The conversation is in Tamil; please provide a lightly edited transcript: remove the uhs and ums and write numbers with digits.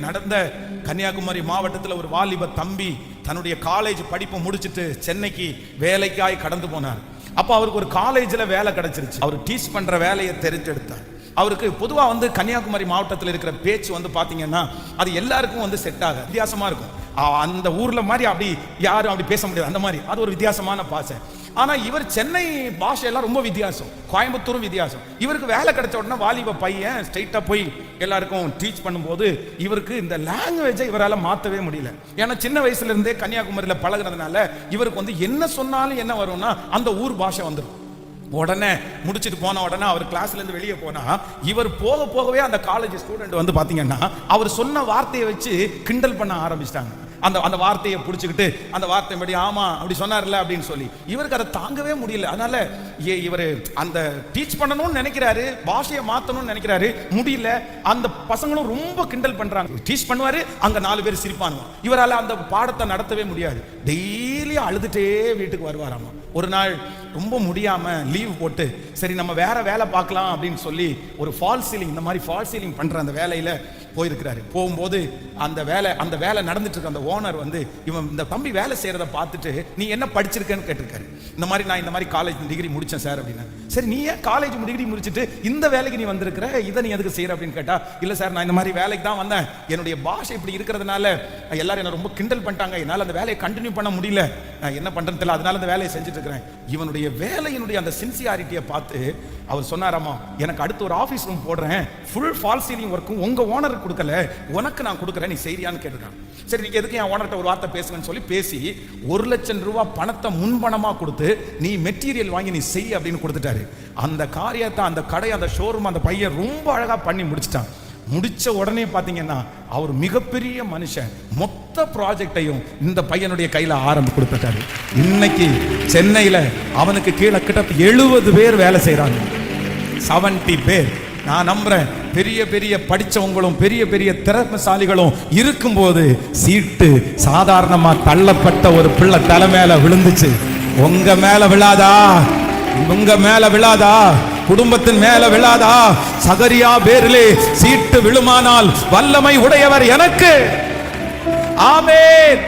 நடந்த கன்னியாகுமரி மாவட்டத்தில் ஒரு வாலிப தம்பி தன்னுடைய காலேஜ் படிப்பை முடிச்சுட்டு சென்னைக்கு வேலைக்காய் கடந்து போனார். அப்போ அவருக்கு ஒரு காலேஜில் வேலை கிடைச்சிருச்சு. அவர் டீச் பண்ற வேலையை தெரிஞ்செடுத்தார். அவருக்கு பொதுவாக கன்னியாகுமரி மாவட்டத்தில் இருக்கிற பேச்சு பார்த்தீங்கன்னா அது எல்லாருக்கும் செட் ஆக வித்தியாசமா இருக்கும். அந்த ஊர்ல மாதிரி அப்படி யாரும் அப்படி பேச முடியாது. அந்த மாதிரி அது ஒரு வித்தியாசமான பாஷை. ஆனா இவர் சென்னை பாஷையெல்லாம் ரொம்ப வித்தியாசம், கோயம்புத்தூரும் வித்தியாசம். இவருக்கு வேலை கிடைச்ச உடனே வாலிப பையன் ஸ்ட்ரெயிட்டா போய் எல்லாருக்கும் டீச் பண்ணும்போது இவருக்கு இந்த லாங்குவேஜை இவரால் மாற்றவே முடியல. ஏன்னா சின்ன வயசுல இருந்தே கன்னியாகுமரியில் பழகுறதுனால இவருக்கு என்ன சொன்னாலும் என்ன வரும்னா அந்த ஊர் பாஷை வந்துடும். உடனே முடிச்சுட்டு போன உடனே அவர் கிளாஸ்ல இருந்து வெளியே போனா இவர் போக போகவே அந்த காலேஜ் ஸ்டூடெண்ட் பாத்தீங்கன்னா அவர் சொன்ன வார்த்தையை வச்சு கிண்டல் பண்ண ஆரம்பிச்சிட்டாங்க. அந்த வார்த்தையை பிடிச்சிக்கிட்டு அந்த வார்த்தை படி ஆமா அப்படி சொன்னார்ல அப்படின்னு சொல்லி இவருக்கு அதை தாங்கவே முடியல. அதனால இவர் அந்த டீச் பண்ணணும்னு நினைக்கிறாரு, பாஷையை மாத்தணும்னு நினைக்கிறாரு, முடியல. அந்த பசங்களும் ரொம்ப கிண்டல் பண்றாங்க. டீச் பண்ணுவாரு, அங்க 4 பேர் சிரிப்பானுங்க. இவரால் அந்த பாடத்தை நடத்தவே முடியாது. டெய்லி அழுதுட்டே வீட்டுக்கு வருவாராமா. ஒரு நாள் ரொம்ப முடியாம லீவ் போட்டு சரி நம்ம வேற வேலை பார்க்கலாம் அப்படின்னு சொல்லி ஒரு ஃபால் சீலிங், இந்த மாதிரி ஃபால் சீலிங் பண்ற அந்த வேலையில போயிருக்கிறாரு. போகும்போது அந்த வேலை நடந்துட்டு இருக்க அந்த ஓனர் இவன் இந்த தம்பி வேலை செய்யறத பார்த்துட்டு நீ என்ன படிச்சிருக்கேன்னு கேட்டிருக்காரு. இந்த மாதிரி நான் இந்த மாதிரி காலேஜ் டிகிரி முடிச்சேன் சார் அப்படின்னா. சரி நீ ஏன் காலேஜ் டிகிரி முடிச்சுட்டு இந்த வேலைக்கு நீ வந்திருக்கிற, இதை நீ எதுக்கு செய்யற அப்படின்னு கேட்டா இல்ல சார் நான் இந்த மாதிரி வேலைக்கு தான் வந்தேன், என்னுடைய பாஷை இப்படி இருக்கிறதுனால எல்லாரும் என்ன ரொம்ப கிண்டல் பண்ணிட்டாங்க, என்னால் அந்த வேலையை கண்டினியூ பண்ண முடியல, என்ன பண்றதுன்னு தெரியல, அதனால அந்த வேலையை செஞ்சுட்டு இருக்கிறேன். இவனுடைய வேலையினுடைய அந்த சின்சியாரிட்டியை பார்த்து அவர் சொன்னாராமா, எனக்கு அடுத்து ஒரு ஆபீஸ் ரூம் போடுறேன், ஃபுல் ஃபால் சீலிங் ஒர்க்கும் உங்க ஓனருக்கு கொடுக்கல, உனக்கு நான் கொடுக்குறேன், நீ செய்றியான்னு கேட்டிருக்காங்க. சரி நீங்க எதுக்கு என் ஓனர்கிட்ட ஒரு வார்த்தை பேசுவேன்னு சொல்லி பேசி 1 லட்சம் ரூபாய் பணத்தை முன்பணமா கொடுத்து நீ மெட்டீரியல் வாங்கி நீ செய் அப்படின்னு கொடுத்துட்டாரு. அந்த காரியத்தை அந்த கடை அந்த ஷோரூம் அந்த பையன் ரொம்ப அழகா பண்ணி முடிச்சிட்டான். முடிச்ச உடனே பாத்தீங்கன்னா அவர் மிகப்பெரிய மனுஷன். மொத்த ப்ராஜெக்டையும் இந்த பையனுடைய கையில ஆரம்பிச்சு கொடுத்துட்டாரு. இன்னைக்கு சென்னையில அவனுக்கு கீழே கிட்ட 70 பேர் வேலை செய்யறாங்க. 70 பேர். நான் நம்புறேன் பெரிய பெரிய படிச்சவங்களும் பெரிய பெரிய திறமைசாலிகளும் இருக்கும்போது சீட்டு சாதாரணமா தள்ளப்பட்ட ஒரு பிள்ளை தலை மேல விழுந்துச்சு. உங்க மேல விழாதா? உங்க மேல விழாதா? குடும்பத்தின் மேல விழாதா? சகரியா பேரிலே சீட்டு விழுமானால் வல்லமை உடையவர் எனக்கு. ஆமென்.